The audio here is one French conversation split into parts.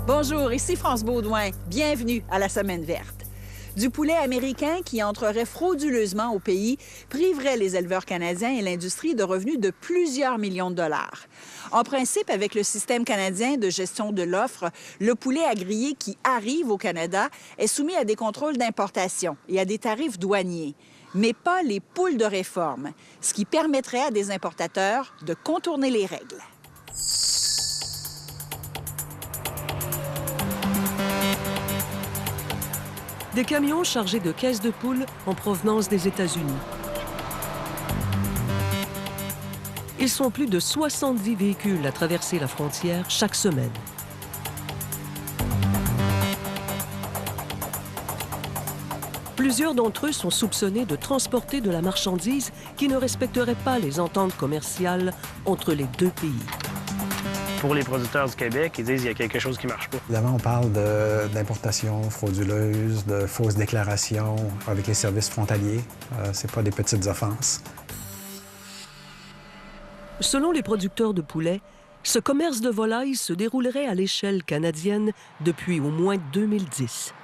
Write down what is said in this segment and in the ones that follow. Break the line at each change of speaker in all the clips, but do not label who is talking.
Bonjour, ici France Baudouin. Bienvenue à la Semaine verte. Du poulet américain qui entrerait frauduleusement au pays priverait les éleveurs canadiens et l'industrie de revenus de plusieurs millions de dollars. En principe, avec le système canadien de gestion de l'offre, le poulet à griller qui arrive au Canada est soumis à des contrôles d'importation et à des tarifs douaniers, mais pas les poules de réforme, ce qui permettrait à des importateurs de contourner les règles.
Des camions chargés de caisses de poules en provenance des États-Unis. Ils sont plus de 70 véhicules à traverser la frontière chaque semaine. Plusieurs d'entre eux sont soupçonnés de transporter de la marchandise qui ne respecterait pas les ententes commerciales entre les deux pays.
Pour les producteurs du Québec, ils disent qu'il y a quelque chose qui ne marche pas.
Évidemment, on parle d'importation frauduleuse, de fausses déclarations avec les services frontaliers. C'est pas des petites offenses.
Selon les producteurs de poulets, ce commerce de volailles se déroulerait à l'échelle canadienne depuis au moins 2010.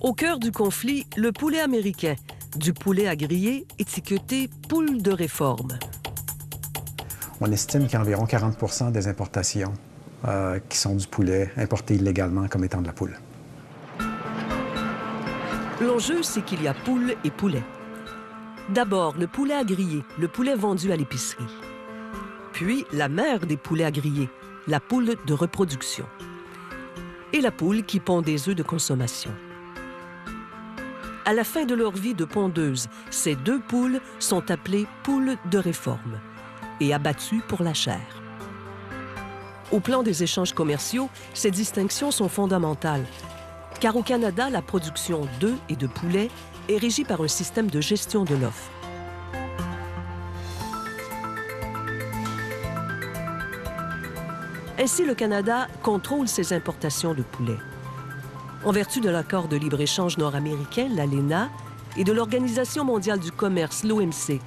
Au cœur du conflit, le poulet américain, du poulet à griller étiqueté « poule de réforme ».
On estime qu'il y a environ 40 des importations qui sont du poulet importé illégalement comme étant de la poule.
L'enjeu, c'est qu'il y a poule et poulet. D'abord, le poulet à griller, le poulet vendu à l'épicerie. Puis, la mère des poulets à griller, la poule de reproduction. Et la poule qui pond des œufs de consommation. À la fin de leur vie de pondeuse, ces deux poules sont appelées poules de réforme et abattues pour la chair. Au plan des échanges commerciaux, ces distinctions sont fondamentales, car au Canada, la production d'œufs et de poulets est régie par un système de gestion de l'offre. Ainsi, le Canada contrôle ses importations de poulet. En vertu de l'accord de libre-échange nord-américain, l'ALENA, et de l'Organisation mondiale du commerce, l'OMC,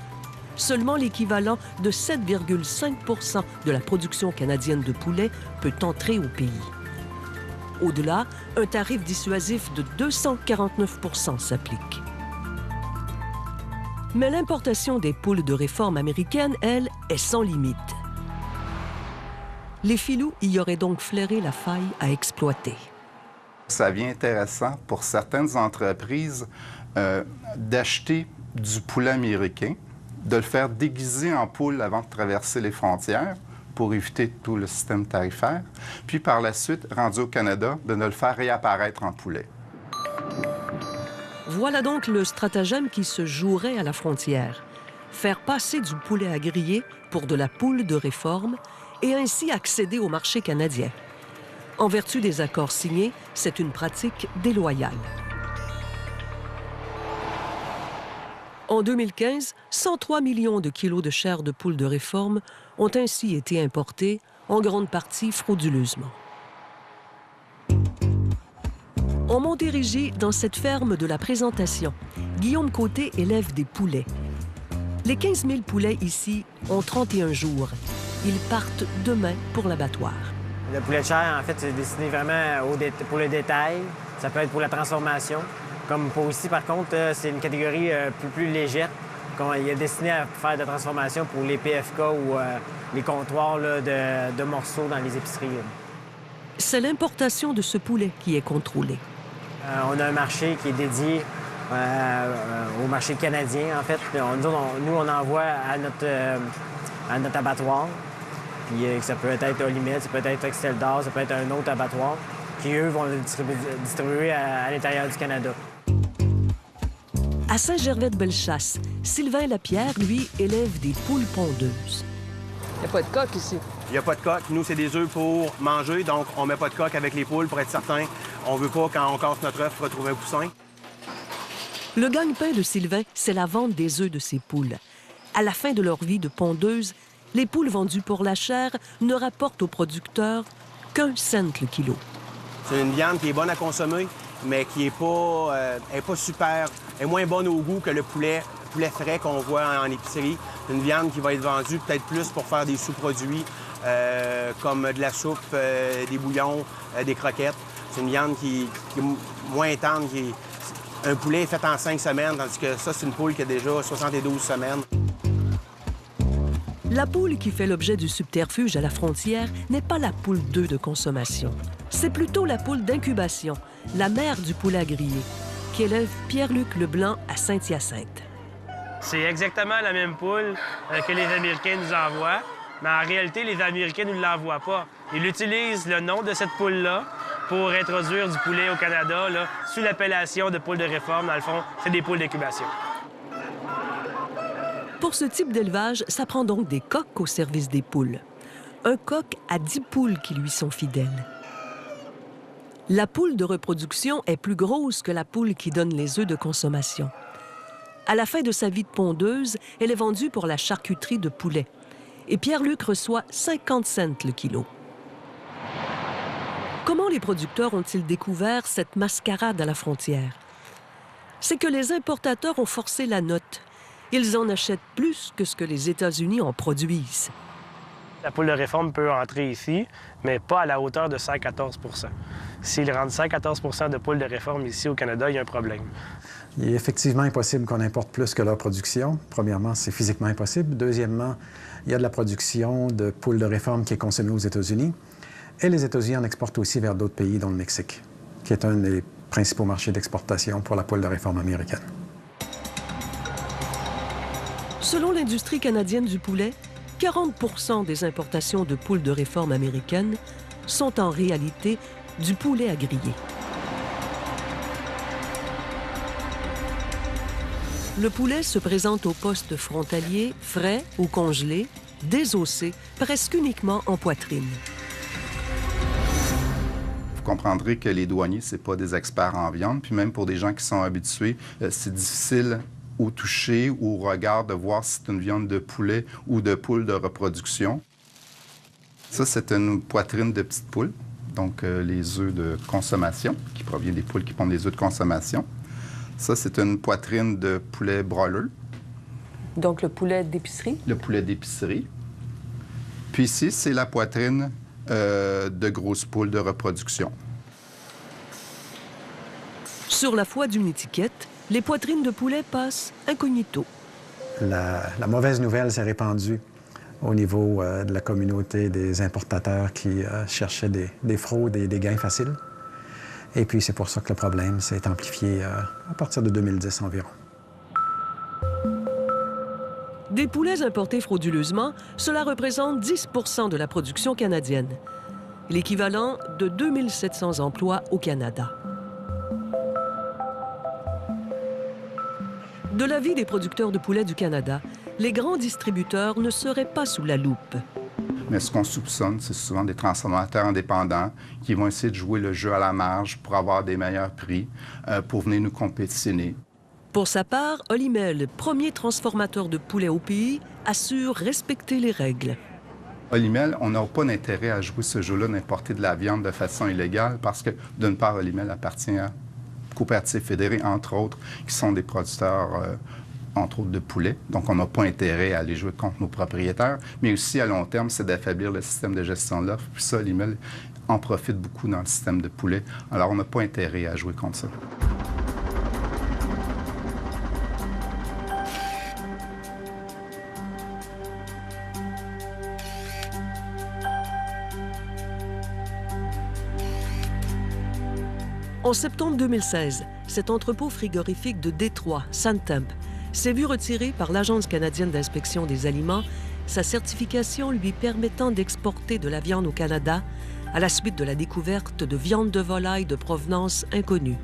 seulement l'équivalent de 7,5 de la production canadienne de poulet peut entrer au pays. Au-delà, un tarif dissuasif de 249 s'applique. Mais l'importation des poules de réforme américaines, elle, est sans limite. Les filous y auraient donc flairé la faille à exploiter.
Ça devient intéressant pour certaines entreprises d'acheter du poulet américain, de le faire déguiser en poule avant de traverser les frontières pour éviter tout le système tarifaire, puis par la suite, rendu au Canada, de ne le faire réapparaître en poulet.
Voilà donc le stratagème qui se jouerait à la frontière. Faire passer du poulet à griller pour de la poule de réforme et ainsi accéder au marché canadien. En vertu des accords signés, c'est une pratique déloyale. En 2015, 103 millions de kilos de chair de poule de réforme ont ainsi été importés, en grande partie frauduleusement. En Montérégie, dans cette ferme de la Présentation, Guillaume Côté élève des poulets. Les 15 000 poulets ici ont 31 jours. Ils partent demain pour l'abattoir.
Le poulet de chair, en fait, c'est destiné vraiment pour le détail. Ça peut être pour la transformation. Comme pour ici, par contre, c'est une catégorie plus légère. Il est destiné à faire de la transformation pour les PFK ou les comptoirs là, de morceaux dans les épiceries.
C'est l'importation de ce poulet qui est contrôlée.
On a un marché qui est dédié au marché canadien, en fait. Nous, on envoie à notre abattoir. Puis ça peut être Olimel, ça peut être Exceldor, ça peut être un autre abattoir qui, eux, vont le distribuer à l'intérieur du Canada.
À Saint-Gervais-de-Bellechasse, Sylvain Lapierre, lui, élève des poules pondeuses.
Il n'y a pas de coque ici.
Il n'y a pas de coque. Nous, c'est des œufs pour manger, donc on ne met pas de coque avec les poules pour être certain. On ne veut pas, quand on casse notre œuf, retrouver un poussin.
Le gagne-pain de Sylvain, c'est la vente des œufs de ses poules. À la fin de leur vie de pondeuse, les poules vendues pour la chair ne rapportent aux producteurs qu'1 cent le kilo.
C'est une viande qui est bonne à consommer, mais qui n'est pas super, est moins bonne au goût que le poulet frais qu'on voit en épicerie. Une viande qui va être vendue peut-être plus pour faire des sous-produits comme de la soupe, des bouillons, des croquettes. C'est une viande qui est moins tendre. Un poulet est fait en 5 semaines, tandis que ça, c'est une poule qui a déjà 72 semaines.
La poule qui fait l'objet du subterfuge à la frontière n'est pas la poule d'œuf de consommation. C'est plutôt la poule d'incubation, la mère du poulet à griller, qui élève Pierre-Luc Leblanc à Saint-Hyacinthe.
C'est exactement la même poule que les Américains nous envoient, mais en réalité, les Américains ne nous l'envoient pas. Ils utilisent le nom de cette poule-là pour introduire du poulet au Canada, là, sous l'appellation de poule de réforme. Dans le fond, c'est des poules d'incubation.
Pour ce type d'élevage, ça prend donc des coqs au service des poules. Un coq a 10 poules qui lui sont fidèles. La poule de reproduction est plus grosse que la poule qui donne les œufs de consommation. À la fin de sa vie de pondeuse, elle est vendue pour la charcuterie de poulet. Et Pierre-Luc reçoit 50 cents le kilo. Comment les producteurs ont-ils découvert cette mascarade à la frontière? C'est que les importateurs ont forcé la note. Ils en achètent plus que ce que les États-Unis en produisent.
La poule de réforme peut entrer ici, mais pas à la hauteur de 114 %. S'ils rendent 114 % de poules de réforme ici au Canada, il y a un problème.
Il est effectivement impossible qu'on importe plus que leur production. Premièrement, c'est physiquement impossible. Deuxièmement, il y a de la production de poules de réforme qui est consommée aux États-Unis. Et les États-Unis en exportent aussi vers d'autres pays, dont le Mexique, qui est un des principaux marchés d'exportation pour la poule de réforme américaine.
Selon l'industrie canadienne du poulet, 40 % des importations de poules de réforme américaines sont en réalité du poulet à griller. Le poulet se présente au poste frontalier, frais ou congelé, désossé, presque uniquement en poitrine.
Vous comprendrez que les douaniers, ce n'est pas des experts en viande, puis même pour des gens qui sont habitués, c'est difficile au toucher ou au regard de voir si c'est une viande de poulet ou de poule de reproduction. Ça, c'est une poitrine de petite poule, donc les œufs de consommation, qui proviennent des poules qui pondent des œufs de consommation. Ça, c'est une poitrine de poulet broiler.
Donc le poulet d'épicerie?
Le poulet d'épicerie. Puis ici, c'est la poitrine de grosses poules de reproduction.
Sur la foi d'une étiquette, les poitrines de poulet passent incognito.
La mauvaise nouvelle s'est répandue au niveau de la communauté des importateurs qui cherchaient des fraudes et des gains faciles. Et puis, c'est pour ça que le problème s'est amplifié à partir de 2010 environ.
Des poulets importés frauduleusement, cela représente 10 % de la production canadienne, l'équivalent de 2700 emplois au Canada. De l'avis des producteurs de poulets du Canada, les grands distributeurs ne seraient pas sous la loupe.
Mais ce qu'on soupçonne, c'est souvent des transformateurs indépendants qui vont essayer de jouer le jeu à la marge pour avoir des meilleurs prix, pour venir nous compétitionner.
Pour sa part, Olimel, premier transformateur de poulet au pays, assure respecter les règles.
Olimel, on n'a pas d'intérêt à jouer ce jeu-là, d'importer de la viande de façon illégale, parce que, d'une part, Olimel appartient à Coopérative Fédérée, entre autres, qui sont des producteurs, entre autres, de poulet. Donc, on n'a pas intérêt à aller jouer contre nos propriétaires. Mais aussi, à long terme, c'est d'affaiblir le système de gestion de l'offre. Puis ça, Olimel en profite beaucoup dans le système de poulet. Alors, on n'a pas intérêt à jouer contre ça.
En septembre 2016, cet entrepôt frigorifique de Détroit, Suntemp, s'est vu retirer par l'Agence canadienne d'inspection des aliments sa certification lui permettant d'exporter de la viande au Canada à la suite de la découverte de viande de volaille de provenance inconnue.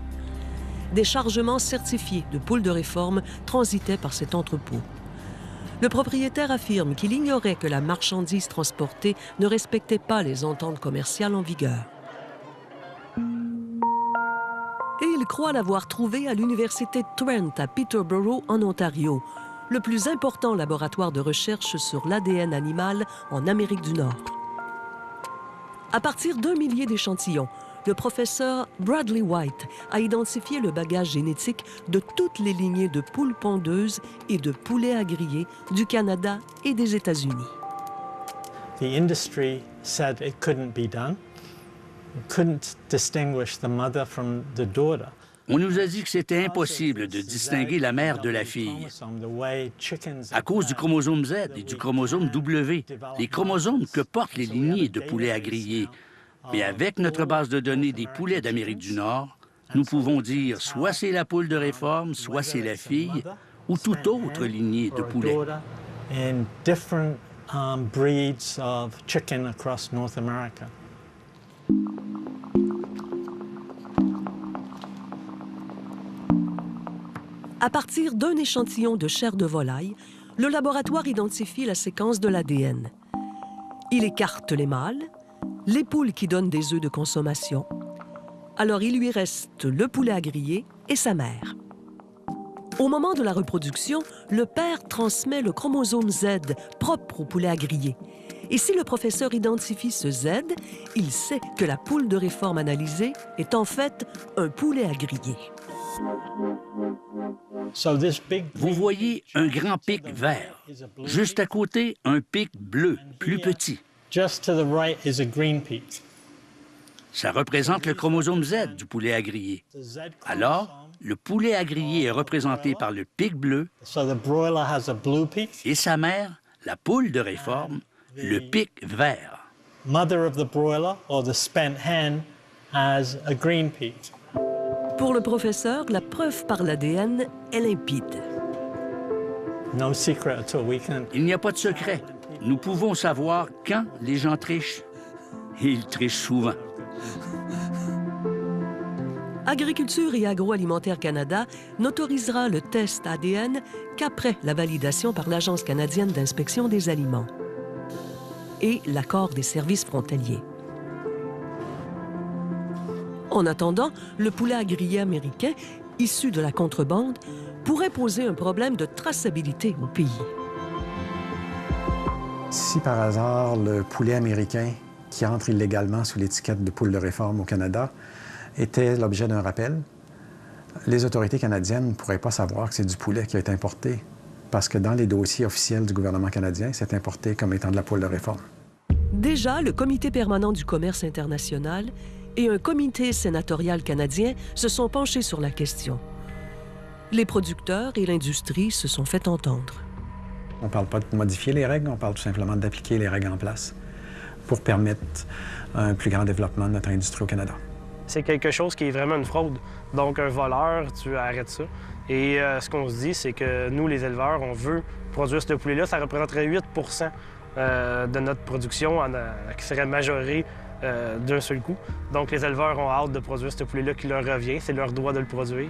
Des chargements certifiés de poules de réforme transitaient par cet entrepôt. Le propriétaire affirme qu'il ignorait que la marchandise transportée ne respectait pas les ententes commerciales en vigueur. Et il croit l'avoir trouvé à l'Université Trent à Peterborough, en Ontario, le plus important laboratoire de recherche sur l'ADN animal en Amérique du Nord. À partir d'1 millier d'échantillons, le professeur Bradley White a identifié le bagage génétique de toutes les lignées de poules pondeuses et de poulets à griller du Canada et des États-Unis.
the industry said it couldn't be done. It couldn't distinguish the mother from the daughter.
On nous a dit que c'était impossible de distinguer la mère de la fille à cause du chromosome Z et du chromosome W, les chromosomes que portent les lignées de poulets à griller. Mais avec notre base de données des poulets d'Amérique du Nord, nous pouvons dire soit c'est la poule de réforme, soit c'est la fille, ou toute autre lignée de poulets.
In different breeds of chicken across North America.
À partir d'un échantillon de chair de volaille, le laboratoire identifie la séquence de l'ADN. Il écarte les mâles, les poules qui donnent des œufs de consommation. Alors il lui reste le poulet à griller et sa mère. Au moment de la reproduction, le père transmet le chromosome Z propre au poulet à griller. Et si le professeur identifie ce Z, il sait que la poule de réforme analysée est en fait un poulet à griller.
Vous voyez un grand pic vert. Juste à côté, un pic bleu, plus petit. Ça représente le chromosome Z du poulet à griller. Alors, le poulet à griller est représenté par le pic bleu et sa mère, la poule de réforme, le pic vert.
Pour le professeur, la preuve par l'ADN est limpide.
Il n'y a pas de secret. Nous pouvons savoir quand les gens trichent. Et ils trichent souvent.
Agriculture et agroalimentaire Canada n'autorisera le test ADN qu'après la validation par l'Agence canadienne d'inspection des aliments et l'accord des services frontaliers. En attendant, le poulet à griller américain, issu de la contrebande, pourrait poser un problème de traçabilité au pays.
Si par hasard le poulet américain qui entre illégalement sous l'étiquette de poule de réforme au Canada était l'objet d'un rappel, les autorités canadiennes ne pourraient pas savoir que c'est du poulet qui a été importé parce que dans les dossiers officiels du gouvernement canadien, c'est importé comme étant de la poule de réforme.
Déjà, le Comité permanent du commerce international et un comité sénatorial canadien se sont penchés sur la question. Les producteurs et l'industrie se sont fait entendre.
On ne parle pas de modifier les règles, on parle tout simplement d'appliquer les règles en place pour permettre un plus grand développement de notre industrie au Canada.
C'est quelque chose qui est vraiment une fraude. Donc, un voleur, tu arrêtes ça. Et ce qu'on se dit, c'est que nous, les éleveurs, on veut produire ce poulet-là. Ça représenterait 8 de notre production qui serait majorée d'un seul coup. Donc, les éleveurs ont hâte de produire ce poulet-là qui leur revient. C'est leur droit de le produire.